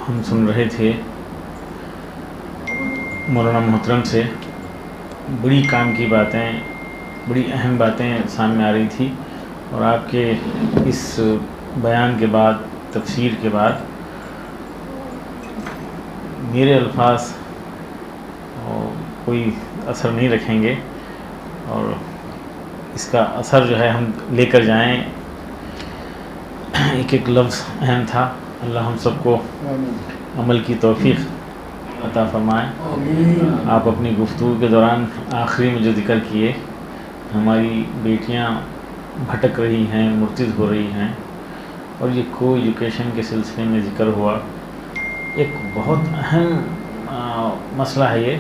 ہم سن رہے تھے مولانا محترم سے، بڑی کام کی باتیں، بڑی اہم باتیں سامنے آ رہی تھی، اور آپ کے اس بیان کے بعد، تفسیر کے بعد، میرے الفاظ کوئی اثر نہیں رکھیں گے، اور اس کا اثر جو ہے ہم لے کر جائیں۔ ایک ایک لفظ اہم تھا، اللہ ہم سب کو عمل کی توفیق عطا فرمائے۔ آپ اپنی گفتگو کے دوران آخری میں جو ذکر کیے، ہماری بیٹیاں بھٹک رہی ہیں، مرتد ہو رہی ہیں، اور یہ کو ایجوکیشن کے سلسلے میں ذکر ہوا، ایک بہت اہم مسئلہ ہے یہ،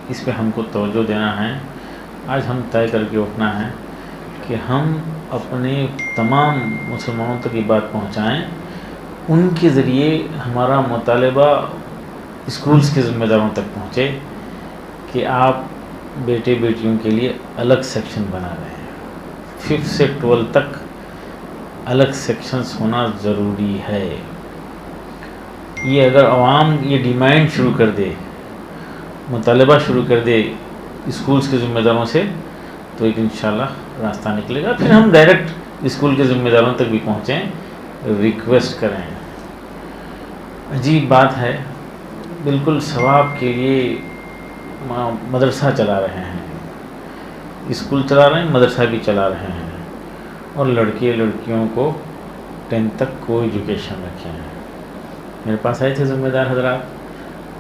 اس پہ ہم کو توجہ دینا ہے۔ آج ہم طے کر کے اٹھنا ہے کہ ہم اپنے تمام مسلمانوں تک یہ بات پہنچائیں، ان کے ذریعے ہمارا مطالبہ اسکولز کے ذمہ داروں تک پہنچے کہ آپ بیٹے بیٹیوں کے لیے الگ سیکشن بنا رہے ہیں، 5 سے 12 تک الگ سیکشنز ہونا ضروری ہے۔ یہ اگر عوام یہ ڈیمانڈ شروع کر دے، مطالبہ شروع کر دے اسکولز کے ذمہ داروں سے، تو ایک انشاءاللہ راستہ نکلے گا۔ پھر ہم ڈائریکٹ اسکول کے ذمہ داروں تک بھی پہنچیں، ریکویسٹ کریں۔ عجیب بات ہے، بالکل ثواب کے لیے مدرسہ چلا رہے ہیں، اسکول چلا رہے ہیں، مدرسہ بھی چلا رہے ہیں، اور لڑکے لڑکیوں کو 10 تک کو ایجوکیشن رکھے ہیں۔ میرے پاس آئے تھے ذمہ دار حضرات،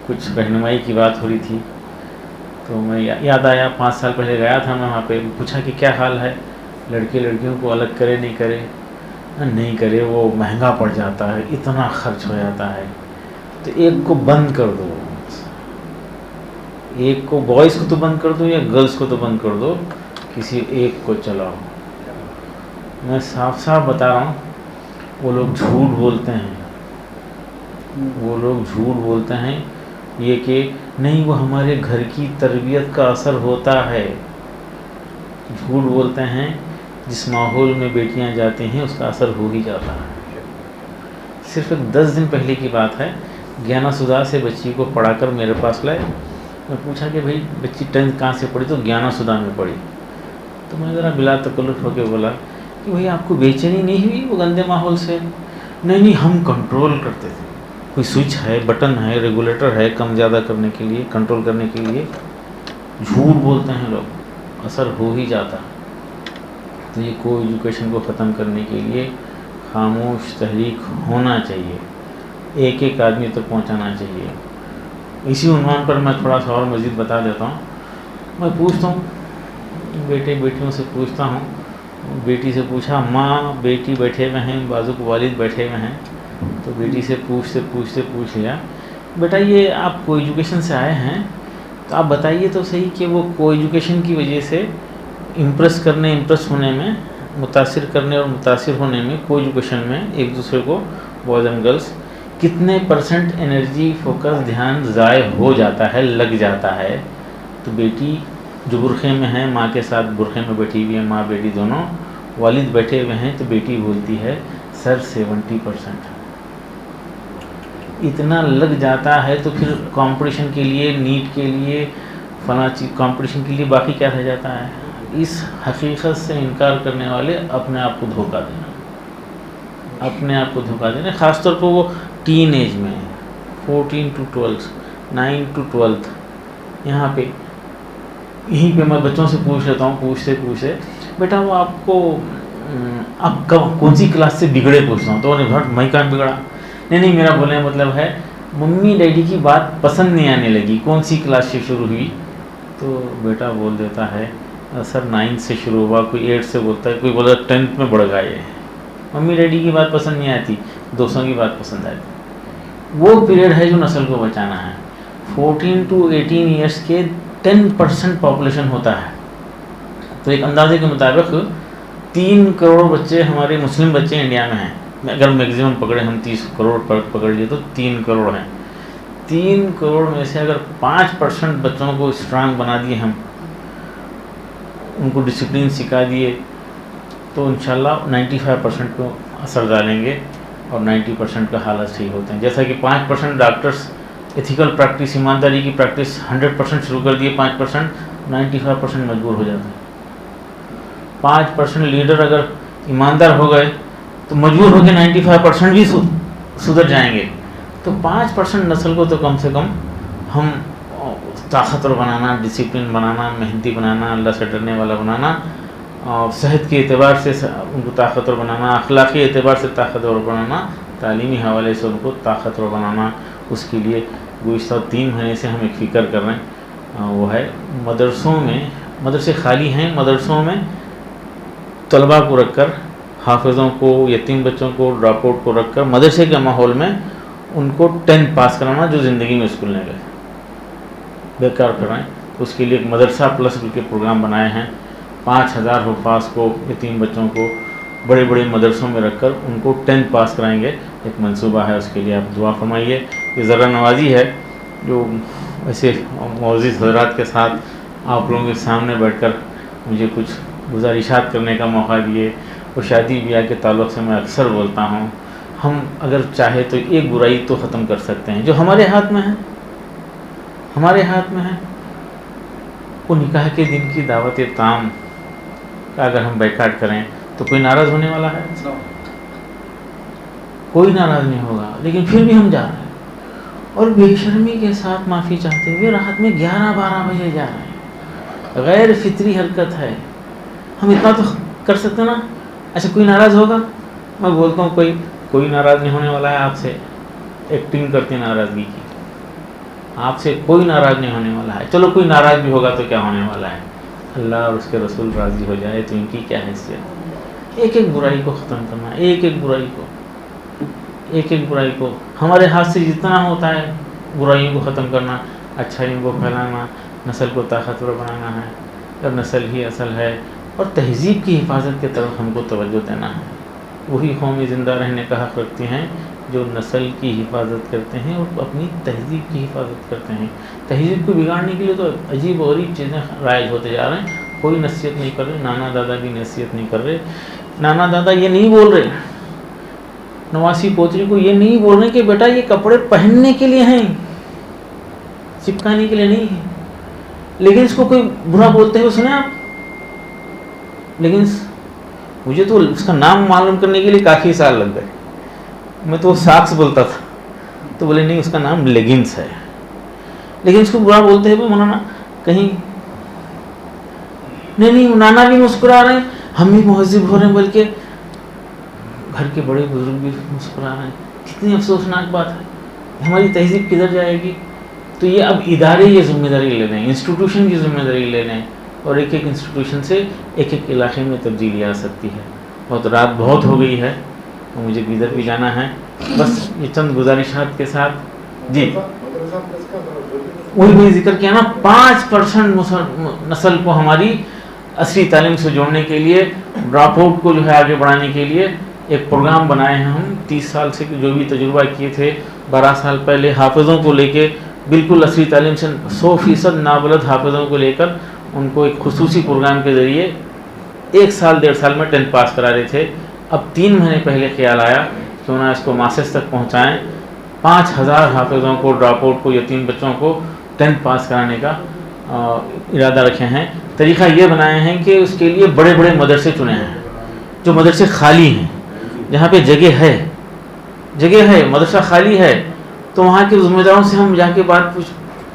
کچھ رہنمائی کی بات ہو رہی تھی، تو میں یاد آیا 5 سال پہلے گیا تھا میں وہاں پہ، پوچھا کہ کیا حال ہے، لڑکے لڑکیوں کو الگ کرے نہیں کرے؟ نہیں کرے، وہ مہنگا پڑ جاتا ہے، اتنا خرچ ہو جاتا ہے، تو ایک کو بند کر دو، ایک کو بوائز کو تو بند کر دو یا گرلز کو تو بند کر دو، کسی ایک کو چلاؤ۔ میں صاف صاف بتا رہا ہوں، وہ لوگ جھوٹ بولتے ہیں، وہ لوگ جھوٹ بولتے ہیں یہ کہ نہیں وہ ہمارے گھر کی تربیت کا اثر ہوتا ہے۔ جھوٹ بولتے ہیں، جس ماحول میں بیٹیاں جاتی ہیں اس کا اثر ہو ہی جاتا ہے۔ صرف 10 دن پہلے کی بات ہے، گیانا سدھا سے بچی کو پڑھا کر میرے پاس لائے، میں پوچھا کہ بھائی بچی 10th کہاں سے پڑھی؟ تو گیانا سدھا میں پڑھی۔ تو میں ذرا بلا تکلف ہو کے بولا کہ بھائی آپ کو بے چینی نہیں ہوئی وہ گندے ماحول سے؟ نہیں ہم کنٹرول کرتے تھے، کوئی سوئچ ہے، بٹن ہے، ریگولیٹر ہے کم زیادہ کرنے کے لیے، کنٹرول کرنے کے لیے۔ جھوٹ بولتے ہیں لوگ، اثر ہو ہی جاتا ہے۔ تو یہ کو ایجوکیشن کو ختم کرنے کے لیے خاموش تحریک ہونا چاہیے، ایک ایک آدمی تک پہنچانا چاہیے۔ اسی عنوان پر میں تھوڑا سا اور مزید بتا دیتا ہوں۔ میں پوچھتا ہوں، بیٹے بیٹیوں سے پوچھتا ہوں، بیٹی سے پوچھا، ماں بیٹی بیٹھے ہوئے ہیں، بازو کو والد بیٹھے ہوئے ہیں، تو بیٹی سے پوچھ لیا، بیٹا یہ آپ کو ایجوکیشن سے آئے ہیں، تو آپ بتائیے تو صحیح کہ وہ کو ایجوکیشن کی وجہ سے امپریس ہونے میں، متاثر کرنے اور متاثر ہونے میں، کو ایجوکیشن میں ایک دوسرے کو، بوائز اینڈ گرلس، کتنے % انرجی، فوکس، دھیان ضائع ہو جاتا ہے، لگ جاتا ہے۔ تو بیٹی جو برقعے میں ہے، ماں کے ساتھ برقعے میں بیٹھی ہوئی ہے، ماں بیٹی دونوں، والد بیٹھے ہوئے ہیں، تو بیٹی بولتی ہے سر 70%۔ اتنا لگ جاتا ہے، تو پھر کمپٹیشن کے لیے، نیٹ کے لیے، فلاں چیز کمپٹیشن کے لیے باقی کیا رہ جاتا ہے؟ اس حقیقت سے انکار کرنے والے اپنے آپ کو دھوکہ دینا، اپنے آپ کو دھوکہ دینا، خاص طور پر وہ ٹین ایج میں، 14 to 12، 9 to 12، یہاں پہ یہیں پہ میں بچوں سے پوچھ لیتا ہوں، پوچھتے بیٹا وہ آپ کو آپ کون سی کلاس سے بگڑے؟ پوچھتا ہوں، تو میں کہاں بگڑا؟ نہیں میرا بولنے کا مطلب ہے ممی ڈیڈی کی بات پسند نہیں آنے لگی، کون سی کلاس سے شروع ہوئی؟ تو بیٹا بول دیتا ہے سر 9 سے شروع ہوا، کوئی 8 سے بولتا ہے، کوئی بولتا ہے 10th میں بڑھ گئے، ممی ڈیڈی کی بات پسند نہیں آتی، دوستوں کی بات پسند آتی۔ وہ پیریڈ ہے جو نسل کو بچانا ہے۔ 14 to 18 ایئرس کے 10% پاپولیشن ہوتا ہے، تو ایک اندازے کے مطابق 3 کروڑ بچے ہمارے مسلم بچے انڈیا میں ہیں، اگر میگزیمم پکڑے ہم 30 کروڑ پر پکڑ لیے تو 3 کروڑ ہیں۔ 3 کروڑ میں سے اگر 5% بچوں کو اسٹرانگ بنا دیے ہم، ان کو ڈسپلن سکھا دیے، تو انشاءاللہ 95% کو اثر ڈالیں گے۔ اور 90% کا حالات صحیح ہوتے ہیں. جیسا کہ 5% ڈاکٹرس ایتھیکل پریکٹس، ایمانداری کی پریکٹس 100% شروع کر دیے، 5% 95% مجبور ہو جاتے ہیں. 5% لیڈر اگر ایماندار ہو گئے تو مجبور ہو کے 95% بھی سدھر جائیں گے. تو 5% نسل کو تو کم سے کم ہم طاقتور بنانا، ڈسپلن بنانا، محنتی بنانا، اللہ سے ڈرنے والا بنانا، اور صحت کے اعتبار سے ان کو طاقتور بنانا، اخلاقی اعتبار سے طاقتور بنانا، تعلیمی حوالے سے ان کو طاقتور بنانا. اس کے لیے گزشتہ 3 مہینے سے ہم ایک فکر کر رہے ہیں، وہ ہے مدرسوں میں، مدرسے خالی ہیں، مدرسوں میں طلباء کو رکھ کر، حافظوں کو، یتیم بچوں کو، ڈراپ آؤٹ کو رکھ کر مدرسے کے ماحول میں ان کو 10th پاس کرانا جو زندگی میں اسکول نہیں گئے، بیکار کرائیں. اس کے لیے ایک مدرسہ پلس کے پروگرام بنائے ہیں. 5000 حفاظ کو، یتیم بچوں کو بڑے بڑے مدرسوں میں رکھ کر ان کو 10th پاس کرائیں گے. ایک منصوبہ ہے، اس کے لیے آپ دعا فرمائیے. یہ ذرا نوازی ہے جو ایسے معزز حضرات کے ساتھ آپ لوگوں کے سامنے بیٹھ کر مجھے کچھ گزارشات کرنے کا موقع دیے. اور شادی بیاہ کے تعلق سے میں اکثر بولتا ہوں، ہم اگر چاہے تو ایک برائی تو ختم کر سکتے ہیں جو ہمارے ہاتھ میں ہے، ہمارے ہاتھ میں ہے. وہ نکاح کے دن کی دعوت تام کا اگر ہم بیکاٹ کریں تو کوئی ناراض ہونے والا ہے؟ کوئی ناراض نہیں ہوگا. لیکن پھر بھی ہم جا رہے ہیں اور بے شرمی کے ساتھ معافی چاہتے ہوئے رات میں 11-12 بجے جا رہے ہیں. غیر فطری حرکت ہے. ہم اتنا تو کر سکتے نا. اچھا کوئی ناراض ہوگا؟ میں بولتا ہوں کوئی ناراض نہیں ہونے والا ہے آپ سے. ایکٹنگ کرتے ناراضگی کی، آپ سے کوئی ناراض نہیں ہونے والا ہے. چلو کوئی ناراض بھی ہوگا تو کیا ہونے والا ہے، اللہ اور اس کے رسول راضی ہو جائے تو ان کی کیا حیثیت. ایک ایک برائی کو ختم کرنا، ایک ایک برائی کو، ایک ایک برائی کو ہمارے ہاتھ سے جتنا ہوتا ہے برائیوں کو ختم کرنا، اچھائیوں کو پھیلانا، نسل کو طاقتور بنانا ہے. اور نسل ہی اصل ہے، اور تہذیب کی حفاظت کی طرف ہم کو توجہ دینا ہے. وہی قومیں زندہ رہنے کا حق رکھتی ہیں جو نسل کی حفاظت کرتے ہیں اور اپنی تہذیب کی حفاظت کرتے ہیں. تہذیب کو بگاڑنے کے لیے تو عجیب و غریب چیزیں رائج ہوتے جا رہے ہیں. کوئی نصیحت نہیں کر رہے، نانا دادا کی نصیحت نہیں کر رہے. نانا دادا یہ نہیں بول رہے، نواسی پوتری کو یہ نہیں بول رہے کہ بیٹا یہ کپڑے پہننے کے لیے ہیں، چپکانے کے لیے نہیں ہیں. لیکن اس کو کوئی برا بولتے ہوئے سنے آپ؟ لیکن مجھے تو اس کا نام معلوم کرنے کے لیے کافی سال لگ گئے. میں تو ساکس بولتا تھا تو بولے نہیں، اس کا نام لیگنس ہے. لیکن اس کو برا بولتے ہوئے مولانا کہیں نہیں، نانا بھی مسکرا رہے ہیں، ہم بھی مہذب ہو رہے ہیں، بلکہ گھر کے بڑے بزرگ بھی مسکرا رہے ہیں. کتنی افسوسناک بات ہے. ہماری تہذیب کدھر جائے گی؟ تو یہ اب ادارے یہ ذمہ داری لے رہے ہیں، انسٹیٹیوشن کی ذمہ داری لے رہے ہیں، اور ایک ایک انسٹیٹیوشن سے ایک ایک علاقے میں تبدیلی آ سکتی ہے. رات بہت ہو گئی ہے، مجھے ادھر بھی جانا ہے. بس یہ چند گزارشات کے ساتھ جی وہی ذکر کیا نا، 5% نسل کو ہماری عصری تعلیم سے جوڑنے کے لیے، ڈراپ آؤٹ کو جو ہے آگے بڑھانے کے لیے ایک پروگرام بنائے ہیں ہم. 30 سال سے جو بھی تجربہ کیے تھے، 12 سال پہلے حافظوں کو لے کے بالکل عصری تعلیم سے 100% نابلد حافظوں کو لے کر ان کو ایک خصوصی پروگرام کے ذریعے 1 سال 1.5 سال میں 10th پاس کرا رہے تھے. اب 3 مہینے پہلے خیال آیا کیوں نہ اس کو ماسٹرز تک پہنچائیں. 5000 حافظوں کو، ڈراپ آؤٹ کو، یتیم بچوں کو 10th پاس کرانے کا ارادہ رکھے ہیں. طریقہ یہ بنائے ہیں کہ اس کے لیے بڑے بڑے مدرسے چنے ہیں، جو مدرسے خالی ہیں، جہاں پہ جگہ ہے، مدرسہ خالی ہے، تو وہاں کے ذمہ داروں سے ہم جا کے بات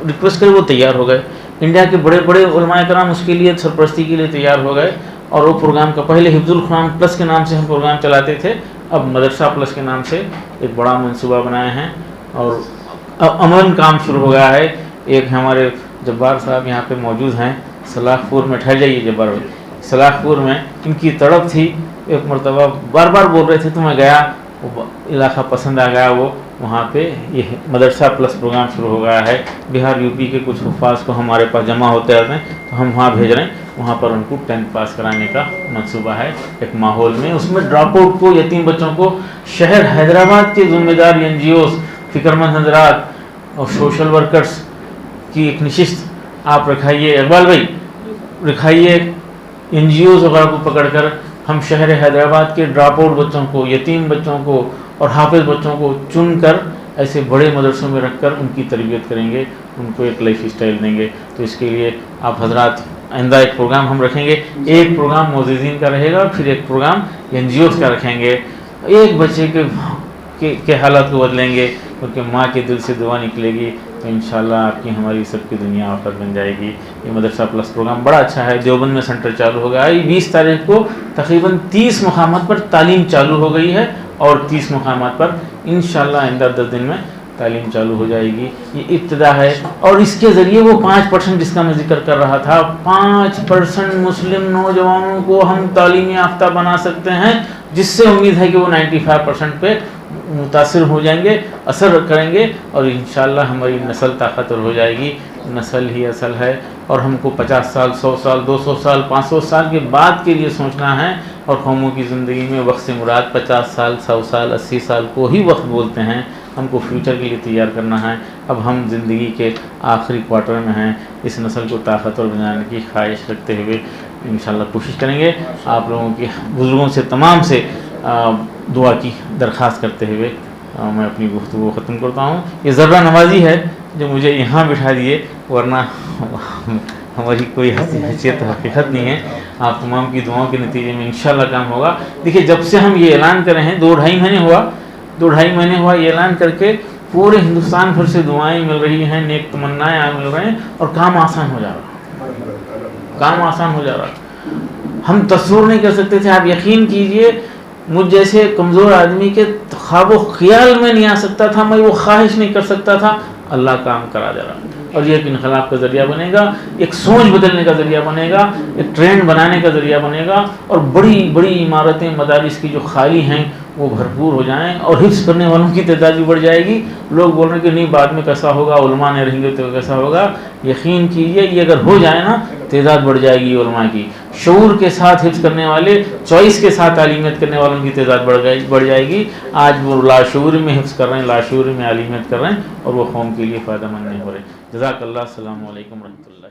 ریکویسٹ کرے، وہ تیار ہو گئے. انڈیا کے بڑے بڑے علماء کرام اس کے لیے سرپرستی کے لیے تیار ہو گئے. اور وہ پروگرام کا پہلے حفظ القرآن پلس کے نام سے ہم پروگرام چلاتے تھے، اب مدرسہ پلس کے نام سے ایک بڑا منصوبہ بنائے ہیں، اور عملاً کام شروع ہو گیا ہے. ایک ہمارے جبار صاحب یہاں پہ موجود ہیں، سلاخ پور میں. ٹھہر جائیے جبار بھائی. سلاخ پور میں ان کی تڑپ تھی. ایک مرتبہ بار بار بول رہے تھے تو میں گیا، وہ علاقہ پسند آ گیا. وہ وہاں پہ یہ مدرسہ پلس پروگرام شروع ہو گیا ہے. بہار یو پی کے کچھ حفاظ کو ہمارے پاس جمع ہوتے رہتے ہیں تو ہم وہاں بھیج رہے ہیں. وہاں پر ان کو 10th پاس کرانے کا منصوبہ ہے ایک ماحول میں. اس میں ڈراپ آؤٹ کو، یتیم بچوں کو، شہر حیدرآباد کے ذمہ دار NGOs، فکر مند حضرات اور سوشل ورکرز کی ایک نشست آپ رکھائیے. اقبال بھائی رکھائیے NGOs وغیرہ کو پکڑ کر ہم شہر حیدرآباد کے ڈراپ آؤٹ بچوں کو، یتیم بچوں کو اور حافظ بچوں کو چن کر ایسے بڑے مدرسوں میں رکھ کر ان کی تربیت کریں گے، ان کو ایک لائف اسٹائل دیں گے. تو اس کے لیے آپ حضرات آئندہ ایک پروگرام ہم رکھیں گے. ایک پروگرام معززین کا رہے گا، پھر ایک پروگرام این جی اوز کا رکھیں گے. ایک بچے کے حالات کو بدلیں گے، کیونکہ ماں کے دل سے دعا نکلے گی تو انشاءاللہ آپ کی ہماری سب کی دنیا آفت بن جائے گی. یہ مدرسہ پلس پروگرام بڑا اچھا ہے. دیوبند میں سینٹر چالو ہو گیا ہے. 20 تاریخ کو تقریباً 30 مقامات پر تعلیم چالو ہو گئی ہے، اور 30 مقامات پر انشاءاللہ آئندہ 10 دن میں تعلیم چالو ہو جائے گی. یہ ابتدا ہے، اور اس کے ذریعے وہ 5% جس کا میں ذکر کر رہا تھا، 5% مسلم نوجوانوں کو ہم تعلیم یافتہ بنا سکتے ہیں، جس سے امید ہے کہ وہ 95% پہ متاثر ہو جائیں گے، اثر کریں گے، اور انشاءاللہ ہماری نسل طاقتور ہو جائے گی. نسل ہی اصل ہے، اور ہم کو 50 سال 100 سال 200 سال 500 سال کے بعد کے لیے سوچنا ہے. اور قوموں کی زندگی میں وقت سے مراد 50 سال 100 سال 80 سال کو ہی وقت بولتے ہیں. ہم کو فیوچر کے لیے تیار کرنا ہے. اب ہم زندگی کے آخری کوارٹر میں ہیں. اس نسل کو طاقتور بنانے کی خواہش رکھتے ہوئے انشاءاللہ کوشش کریں گے. آپ لوگوں کے بزرگوں سے تمام سے دعا کی درخواست کرتے ہوئے میں اپنی گفتگو ختم کرتا ہوں. یہ ذرہ نوازی ہے جو مجھے یہاں بٹھا دیے، ورنہ ہماری کوئی حیثیت حقیقت نہیں ہے. آپ تمام کی دعاؤں کے نتیجے میں انشاءاللہ کام ہوگا. دیکھیے، جب سے ہم یہ اعلان کرے ہیں 2-2.5 مہینے ہوا یہ اعلان کر کے، پورے ہندوستان بھر سے دعائیں مل رہی ہیں، نیک تمنائیں مل رہے ہیں، اور کام آسان ہو جا رہا. ہم تصور نہیں کر سکتے تھے. آپ یقین کیجئے، مجھ جیسے کمزور آدمی کے خواب و خیال میں نہیں آ سکتا تھا، میں وہ خواہش نہیں کر سکتا تھا. اللہ کام کرا جا رہا، اور یہ ایک انقلاب کا ذریعہ بنے گا، ایک سوچ بدلنے کا ذریعہ بنے گا، ایک ٹرینڈ بنانے کا ذریعہ بنے گا. اور بڑی بڑی عمارتیں مدارس کی جو خالی ہیں وہ بھرپور ہو جائیں، اور حفظ کرنے والوں کی تعداد بھی بڑھ جائے گی. لوگ بول رہے ہیں کہ نہیں بعد میں کیسا ہوگا، علماء نہیں رہیں گے تو کیسا ہوگا. یقین کیجئے، یہ اگر ہو جائے نا، تعداد بڑھ جائے گی علماء کی. شعور کے ساتھ حفظ کرنے والے، چوائس کے ساتھ تعلیمیت کرنے والوں کی تعداد بڑھ جائے گی. آج وہ لاشعور میں حفظ کر رہے ہیں، لاشعور میں تعلیمیت کر رہے ہیں، اور وہ قوم کے لیے فائدہ مند نہیں ہو رہے. جزاک اللہ. السلام علیکم ورحمۃ اللہ.